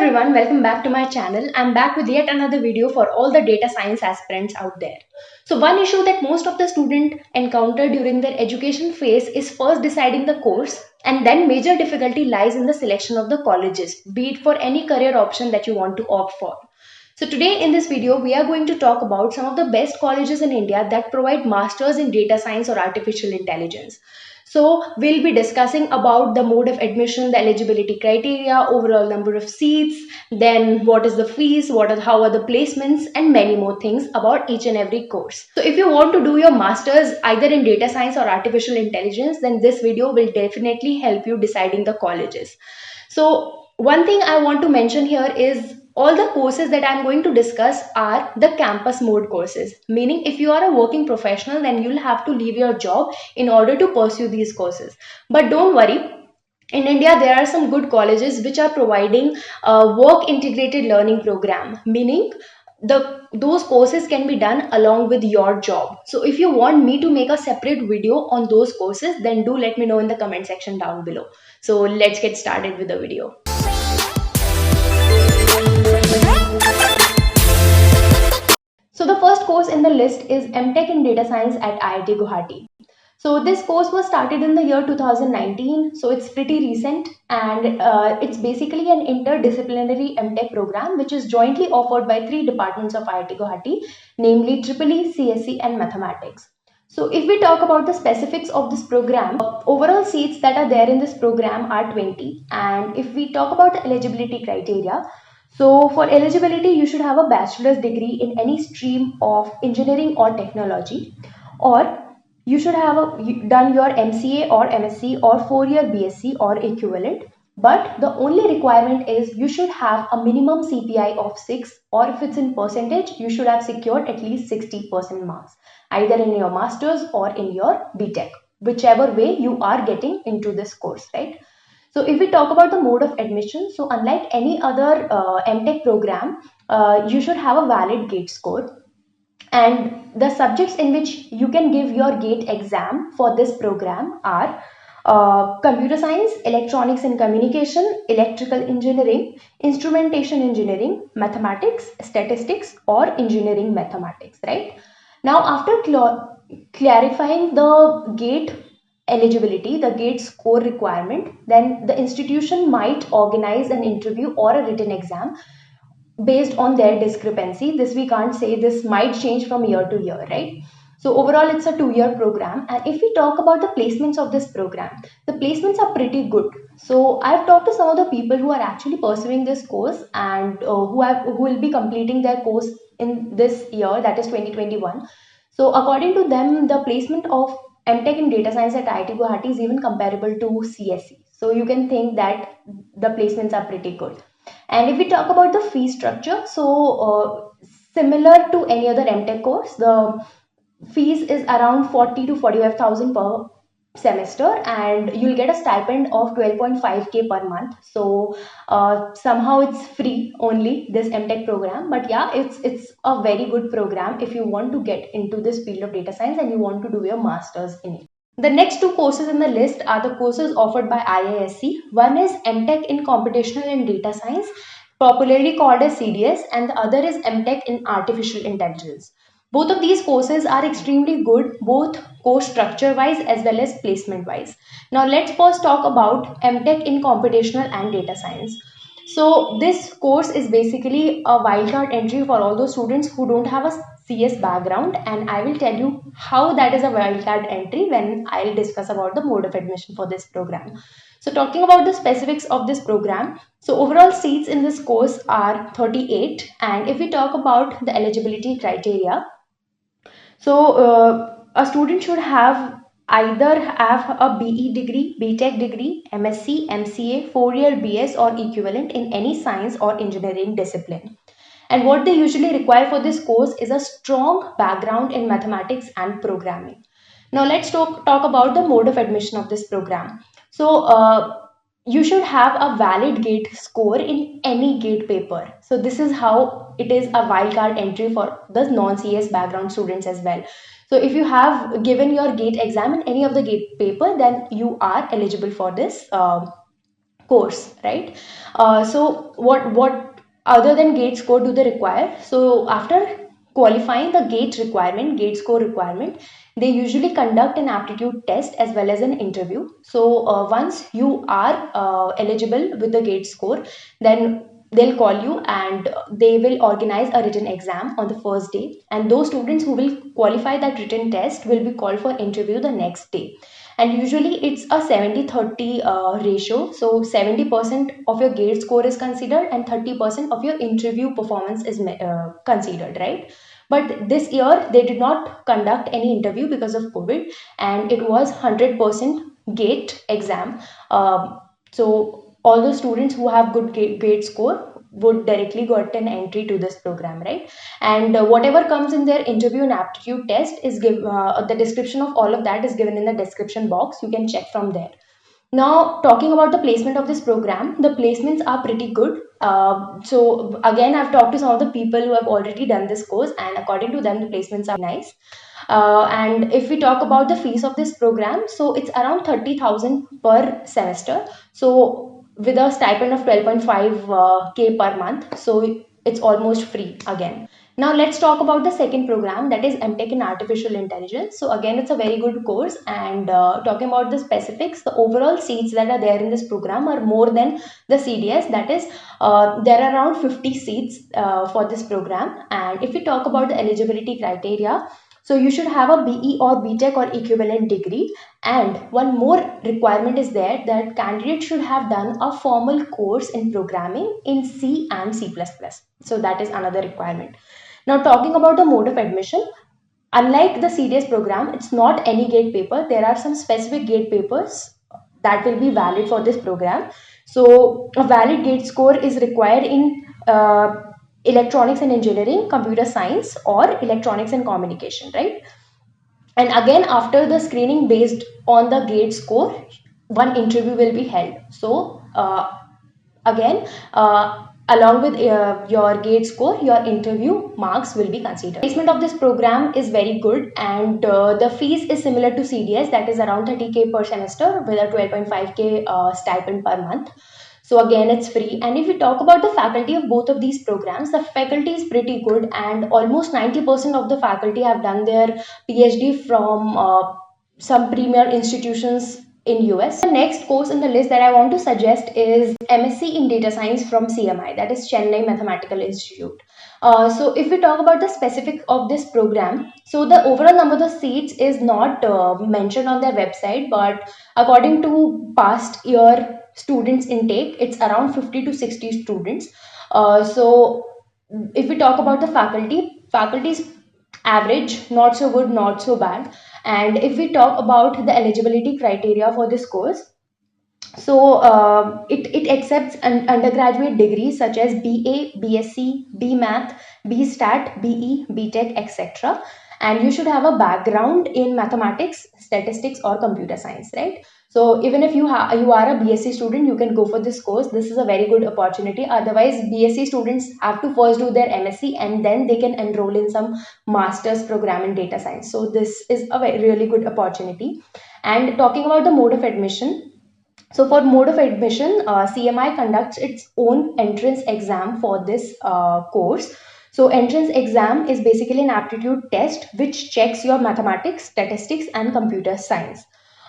everyone, welcome back to my channel. I'm back with yet another video for all the data science aspirants out there. So one issue that most of the students encounter during their education phase is first deciding the course, and then major difficulty lies in the selection of the colleges, be it for any career option that you want to opt for. So today in this video, we are going to talk about some of the best colleges in India that provide masters in data science or artificial intelligence. So we'll be discussing about the mode of admission, the eligibility criteria, overall number of seats, then what is the fees, how are the placements, and many more things about each and every course. So if you want to do your masters either in data science or artificial intelligence, then this video will definitely help you deciding the colleges. So one thing I want to mention here is all the courses that I'm going to discuss are the campus mode courses, meaning if you are a working professional, then you'll have to leave your job in order to pursue these courses. But don't worry, in India, there are some good colleges which are providing a work integrated learning program, meaning those courses can be done along with your job. So if you want me to make a separate video on those courses, then do let me know in the comment section down below. So let's get started with the video. So the first course in the list is MTech in Data Science at IIT Guwahati. So this course was started in the year 2019, so it's pretty recent, and it's basically an interdisciplinary MTech program which is jointly offered by 3 departments of IIT Guwahati, namely EEE, CSE and Mathematics. So if we talk about the specifics of this program, overall seats that are there in this program are 20, and if we talk about the eligibility criteria, so for eligibility, you should have a bachelor's degree in any stream of engineering or technology, or you should have done your MCA or MSc or 4-year BSc or equivalent. But the only requirement is you should have a minimum CPI of 6, or if it's in percentage, you should have secured at least 60% marks, either in your master's or in your BTech, whichever way you are getting into this course, right? So if we talk about the mode of admission, so unlike any other MTech program, you should have a valid GATE score. And the subjects in which you can give your GATE exam for this program are computer science, electronics and communication, electrical engineering, instrumentation engineering, mathematics, statistics, or engineering mathematics, right? Now, after clarifying the GATE eligibility, the GATE score requirement, then the institution might organize an interview or a written exam based on their discrepancy. This we can't say, this might change from year to year, right? So overall, it's a 2-year program. And if we talk about the placements of this program, the placements are pretty good. So I've talked to some of the people who are actually pursuing this course and who will be completing their course in this year, that is 2021. So according to them, the placement of MTech in data science at IIT Guwahati is even comparable to CSE. So you can think that the placements are pretty good. And if we talk about the fee structure, so similar to any other MTech course, the fees is around 40 to 45,000 per semester, and you'll get a stipend of 12.5k per month. So somehow it's free only, this MTech program, but yeah, it's a very good program if you want to get into this field of data science and you want to do your masters in it. The next 2 courses in the list are the courses offered by IISc. One is MTech in Computational and Data Science, popularly called as CDS, and the other is MTech in Artificial Intelligence. Both of these courses are extremely good, both course structure wise as well as placement wise. Now let's first talk about MTech in Computational and Data Science. So this course is basically a wildcard entry for all those students who don't have a CS background, and I will tell you how that is a wildcard entry when I'll discuss about the mode of admission for this program. So talking about the specifics of this program, so overall seats in this course are 38, and if we talk about the eligibility criteria, so a student should either have a BE degree, BTech degree, MSc, MCA, 4-year BS or equivalent in any science or engineering discipline. And what they usually require for this course is a strong background in mathematics and programming. Now let's talk about the mode of admission of this program. So you should have a valid GATE score in any GATE paper. So this is how it is a wildcard entry for the non-CS background students as well. So if you have given your GATE exam in any of the GATE paper, then you are eligible for this course, right? So what other than GATE score do they require? So after qualifying the GATE score requirement, they usually conduct an aptitude test as well as an interview. So once you are eligible with the GATE score, then they'll call you and they will organize a written exam on the first day, and those students who will qualify that written test will be called for interview the next day. And usually it's a 70-30 ratio, so 70% of your GATE score is considered and 30% of your interview performance is considered, right? But this year they did not conduct any interview because of COVID, and it was 100% GATE exam. So all the students who have good GATE score would directly got an entry to this program, right? And whatever comes in their interview and aptitude test is the description of all of that is given in the description box. You can check from there. Now, talking about the placement of this program, the placements are pretty good. So again, I've talked to some of the people who have already done this course, and according to them, the placements are nice. And if we talk about the fees of this program, so it's around 30,000 per semester. So with a stipend of 12.5 K per month, so it's almost free again. Now let's talk about the second program, that is MTech in Artificial Intelligence. So again, it's a very good course, and talking about the specifics, the overall seats that are there in this program are more than the CDS. That is, there are around 50 seats for this program. And if we talk about the eligibility criteria, so you should have a BE or BTech or equivalent degree, and one more requirement is there, that candidates should have done a formal course in programming in C and C++. So that is another requirement. Now talking about the mode of admission, unlike the CDS program, it's not any GATE paper. There are some specific GATE papers that will be valid for this program. So a valid GATE score is required in electronics and engineering, computer science, or electronics and communication, right? And again, after the screening based on the GATE score, one interview will be held. So again, along with your GATE score, your interview marks will be considered. Placement of this program is very good, and the fees is similar to CDS, that is around 30K per semester with a 12.5K stipend per month. So again, it's free. And if we talk about the faculty of both of these programs, the faculty is pretty good, and almost 90% of the faculty have done their PhD from some premier institutions in US. The next course in the list that I want to suggest is MSc in Data Science from CMI, that is Chennai Mathematical Institute. So if we talk about the specific of this program, so the overall number of seats is not mentioned on their website, but according to past year students intake, it's around 50 to 60 students. So if we talk about the faculty is average, not so good, not so bad. And if we talk about the eligibility criteria for this course, so it accepts an undergraduate degrees such as BA, BSc, BMath, BStat, BE, BTech, etc. And you should have a background in mathematics, statistics, or computer science, right? So even if you are a BSc student, you can go for this course. This is a very good opportunity. Otherwise, BSc students have to first do their MSc and then they can enroll in some master's program in data science. So this is a really good opportunity. And talking about the mode of admission, so for mode of admission, CMI conducts its own entrance exam for this course. So entrance exam is basically an aptitude test which checks your mathematics, statistics, and computer science.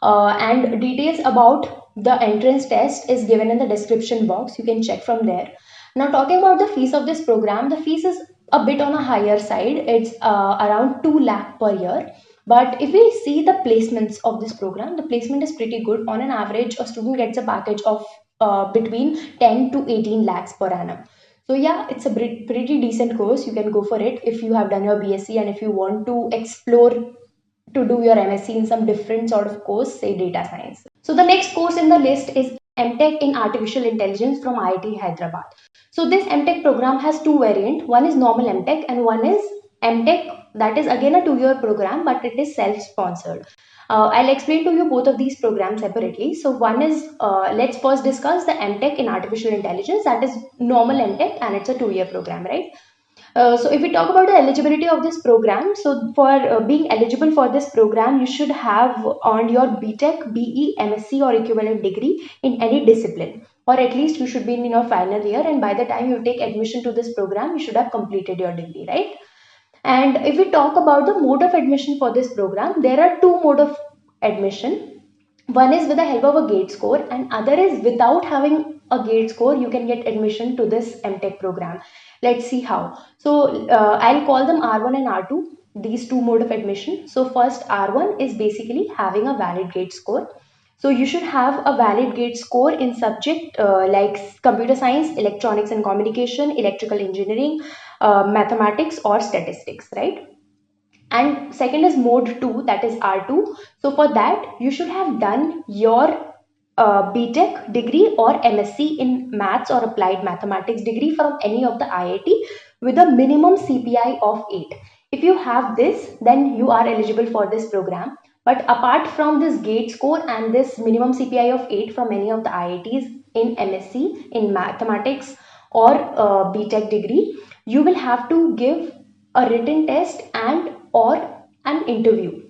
And details about the entrance test is given in the description box. You can check from there. Now talking about the fees of this program, the fees is a bit on a higher side. It's around 2 lakh per year. But if we see the placements of this program, the placement is pretty good. On an average, a student gets a package of between 10 to 18 lakhs per annum. So yeah, it's a pretty decent course. You can go for it if you have done your BSc and if you want to explore to do your MSc in some different sort of course, say data science. So the next course in the list is MTech in Artificial Intelligence from IIT Hyderabad. So this MTech program has two variants. One is normal MTech and one is MTech, that is again a 2-year program, but it is self-sponsored. I'll explain to you both of these programs separately. So one is, let's first discuss the MTech in Artificial Intelligence, that is normal MTech, and it's a 2-year program, right? So if we talk about the eligibility of this program, so for being eligible for this program, you should have earned your BTech, BE, MSc or equivalent degree in any discipline. or at least you should be in your final year, and by the time you take admission to this program, you should have completed your degree, right? And if we talk about the mode of admission for this program, there are two mode of admission. One is with the help of a GATE score, and other is without having a GATE score, you can get admission to this MTech program. Let's see how. So I'll call them R1 and R2, these two mode of admission. So first, R1 is basically having a valid GATE score. So you should have a valid GATE score in subject like computer science, electronics and communication, electrical engineering, mathematics or statistics, right? And second is mode 2, that is R2. So for that, you should have done your BTech degree or MSc in maths or applied mathematics degree from any of the IIT with a minimum CPI of 8. If you have this, then you are eligible for this program. But apart from this GATE score and this minimum CPI of 8 from any of the IITs in MSc in mathematics or BTech degree, you will have to give a written test and or an interview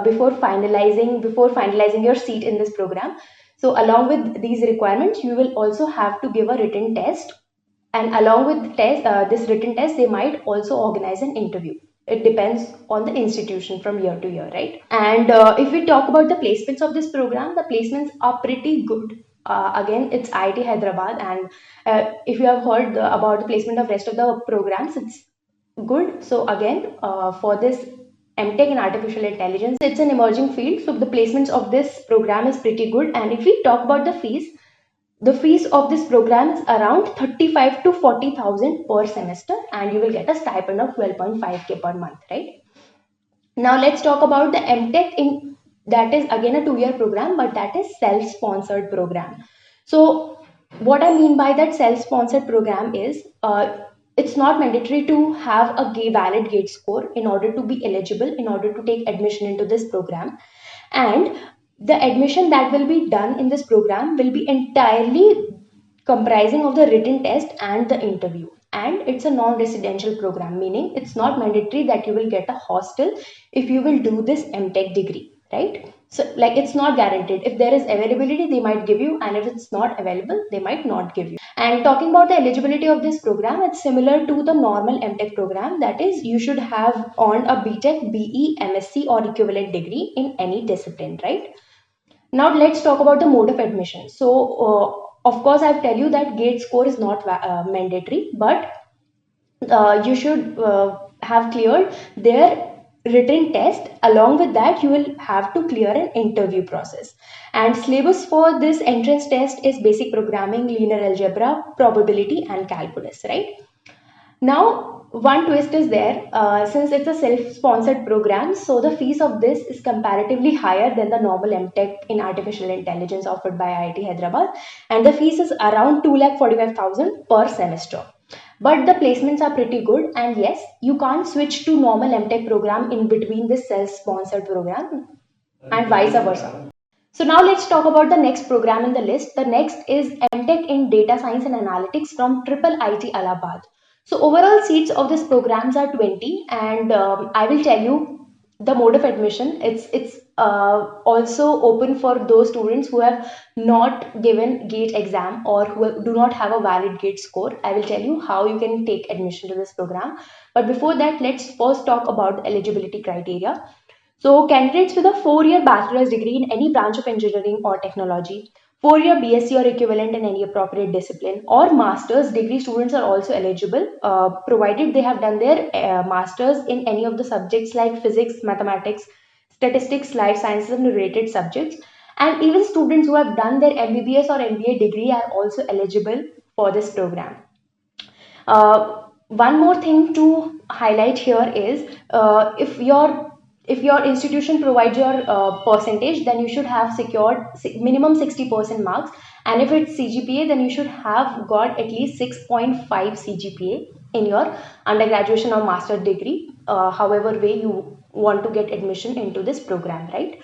before finalizing your seat in this program. So along with these requirements, you will also have to give a written test, and along with this written test, they might also organize an interview. It depends on the institution from year to year, right? And if we talk about the placements of this program, the placements are pretty good. Again, it's IIT Hyderabad, and if you have heard about the placement of rest of the programs, it's good. So again, for this MTech in artificial intelligence, it's an emerging field, so the placements of this program is pretty good. And if we talk about the fees of this program is around 35 to 40,000 per semester, and you will get a stipend of 12.5k per month, right? Now let's talk about the MTech in, that is again a 2-year program, but that is self-sponsored program. So what I mean by that self-sponsored program is it's not mandatory to have a valid GATE score in order to be eligible, in order to take admission into this program. And the admission that will be done in this program will be entirely comprising of the written test and the interview. And it's a non-residential program, meaning it's not mandatory that you will get a hostel if you will do this MTech degree, right? So like it's not guaranteed. If there is availability, they might give you, and if it's not available, they might not give you. And talking about the eligibility of this program, it's similar to the normal MTech program. That is, you should have earned a BTech, BE, MSc or equivalent degree in any discipline, right? Now let's talk about the mode of admission. So of course, I've tell you that GATE score is not mandatory, but you should have cleared their written test. Along with that, you will have to clear an interview process. And syllabus for this entrance test is basic programming, linear algebra, probability and calculus, right? Now, one twist is there, since it's a self-sponsored program, so the fees of this is comparatively higher than the normal MTech in artificial intelligence offered by IIT Hyderabad, and the fees is around 2,45,000 per semester. But the placements are pretty good, and yes, you can't switch to normal MTech program in between this self-sponsored program and vice versa. So now let's talk about the next program in the list. The next is MTech in Data Science and Analytics from Triple IT Allahabad. So overall seats of this programs are 20, and I will tell you the mode of admission. It's also open for those students who have not given GATE exam or who do not have a valid GATE score. I will tell you how you can take admission to this program. But before that, let's first talk about the eligibility criteria. So candidates with a 4-year bachelor's degree in any branch of engineering or technology, 4-year BSc or equivalent in any appropriate discipline, or master's degree students are also eligible, provided they have done their master's in any of the subjects like physics, mathematics, statistics, life sciences and related subjects. And even students who have done their MBBS or MBA degree are also eligible for this program. One more thing to highlight here is if your institution provides your percentage, then you should have secured minimum 60% marks, and if it's CGPA, then you should have got at least 6.5 CGPA in your undergraduate or master degree, however way you want to get admission into this program, right?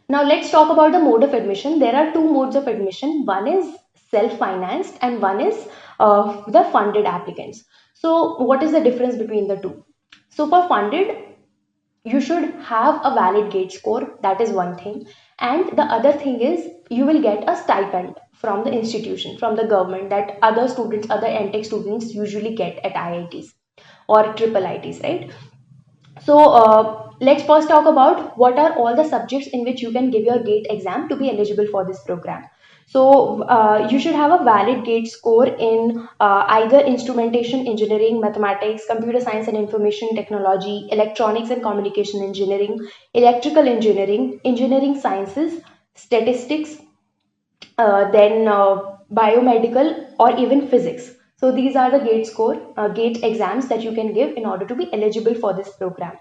Now let's talk about the mode of admission. There are two modes of admission. One is self-financed and one is the funded applicants. So what is the difference between the two? So for funded, you should have a valid GATE score. That is one thing. And the other thing is you will get a stipend from the institution, from the government, that other students, other MTech students usually get at IITs or triple ITs, right? So let's first talk about what are all the subjects in which you can give your GATE exam to be eligible for this program. So you should have a valid GATE score in either instrumentation engineering, mathematics, computer science and information technology, electronics and communication engineering, electrical engineering, engineering sciences, statistics, then biomedical, or even physics. So these are the GATE exams that you can give in order to be eligible for this program.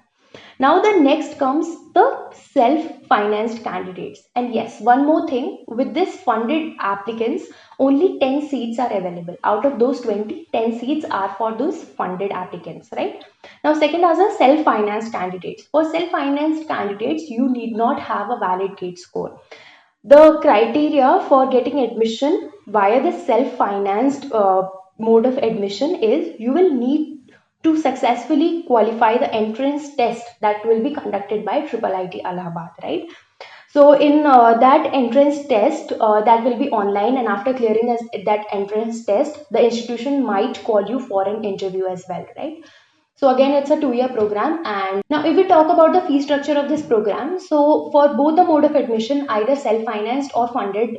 Now the next comes the self-financed candidates. And yes, one more thing, with this funded applicants, only 10 seats are available. Out of those 20, 10 seats are for those funded applicants, right? Now second are the self-financed candidates. For self-financed candidates, you need not have a valid GATE score. The criteria for getting admission via the self-financed mode of admission is you will need to successfully qualify the entrance test that will be conducted by Triple IT Allahabad, right? So in that entrance test that will be online, and after clearing that entrance test, the institution might call you for an interview as well, right? So again, it's a 2-year program. And now if we talk about the fee structure of this program, so for both the mode of admission, either self-financed or funded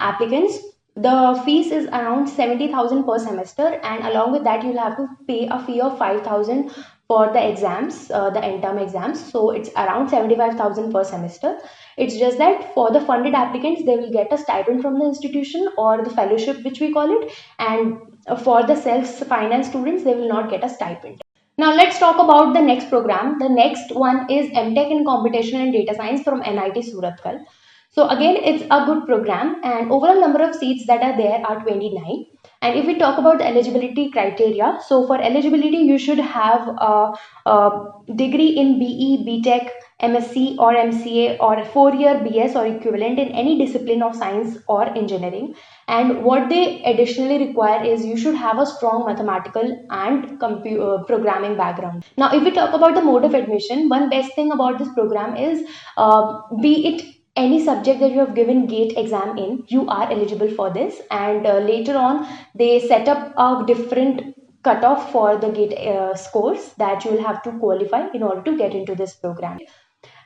applicants, the fees is around 70,000 per semester, and along with that you'll have to pay a fee of 5,000 for the exams, the end term exams. So it's around 75,000 per semester. It's just that for the funded applicants, they will get a stipend from the institution or the fellowship, which we call it, and for the self-finance students, they will not get a stipend. Now let's talk about the next program. The next one is MTech in Computational and Data Science from NIT Surathkal. So again, it's a good program, and overall number of seats that are there are 29. And if we talk about the eligibility criteria, so for eligibility, you should have a degree in BE, BTech, MSc or MCA, or 4-year BS or equivalent in any discipline of science or engineering. And what they additionally require is you should have a strong mathematical and programming background. Now, if we talk about the mode of admission, one best thing about this program is be it any subject that you have given GATE exam in, you are eligible for this. And later on, they set up a different cutoff for the GATE scores that you will have to qualify in order to get into this program.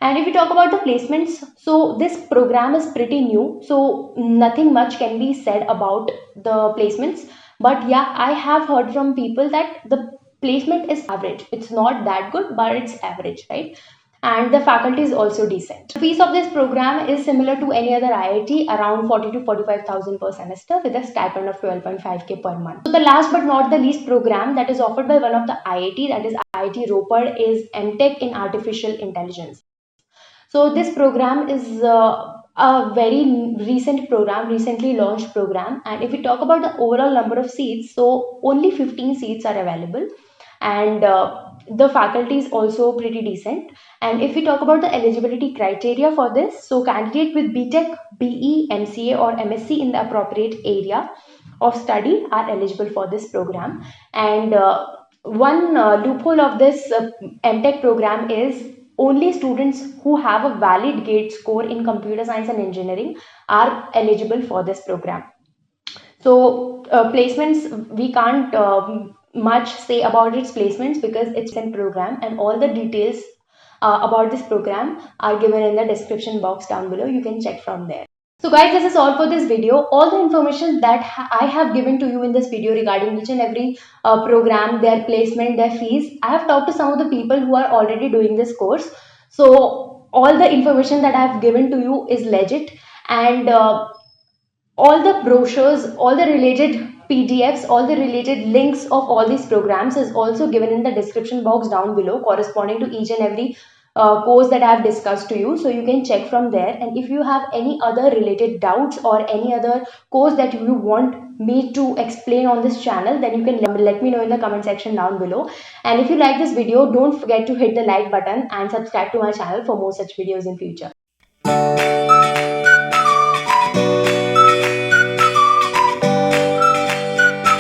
And if we talk about the placements, so this program is pretty new, so nothing much can be said about the placements. But yeah, I have heard from people that the placement is average. It's not that good, but it's average, right? And the faculty is also decent. The fees of this program is similar to any other IIT, around 40 to 45,000 per semester, with a stipend of 12.5k per month. So the last but not the least program that is offered by one of the IIT, that is IIT Ropar, is MTech in Artificial Intelligence. So this program is a very recent program, recently launched program. And if we talk about the overall number of seats, so only 15 seats are available, and the faculty is also pretty decent. And if we talk about the eligibility criteria for this, so candidate with BTech, BE, MCA or MSc in the appropriate area of study are eligible for this program. And one loophole of this MTech program is only students who have a valid GATE score in computer science and engineering are eligible for this program. So placements, we can't much say about its placements because it's a program, and all the details about this program are given in the description box down below. You can check from there. So guys, this is all for this video. All the information that I have given to you in this video regarding each and every program, their placement, their fees, I have talked to some of the people who are already doing this course. So all the information that I have given to you is legit, and all the brochures, all the related PDFs, all the related links of all these programs is also given in the description box down below, corresponding to each and every course that I have discussed to you. So you can check from there. And if you have any other related doubts or any other course that you want me to explain on this channel, then you can let me know in the comment section down below. And if you like this video, don't forget to hit the like button and subscribe to my channel for more such videos in future.